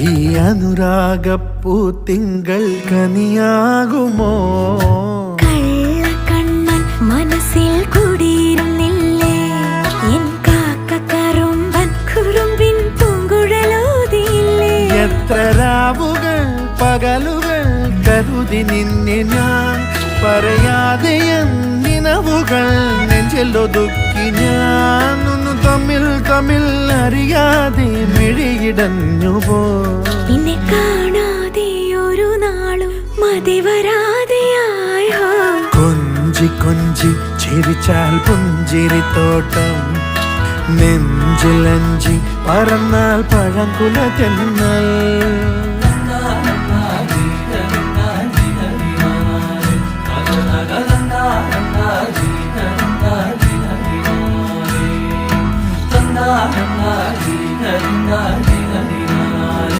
ഈ അനുരാഗപ്പൂ തിങ്കൾ കനിയാകുമോ? കള്ളക്കണ്ണൻ മനസ്സിൽ കുടിയിരുന്നില്ലേ? എൻ കാക്കക്കറുമ്പൻ കുറുമ്പിൻ പൂങ്കുഴലൂതിയില്ലേ? എത്ര രാവുകൾ പകലുകൾ കരുതി നിന്നെ ഞാൻ, പറയാതെ നിനവുകൾ നെഞ്ചിലൊതുക്കി ഞാൻ. തമ്മിൽ തമ്മിൽ അറിയാതെ മിഴിയിടഞ്ഞു പോ. നിന്നെ കാണാതെ ഒരു നാളും മതി വരാതെയായോ? കൊഞ്ചി കൊഞ്ചി ചിരിച്ചാൽ പുഞ്ചിരിത്തോട്ടം, നെഞ്ചിലഞ്ചി പറന്നാൽ പഴങ്കുല തെന്നൽ. na na na na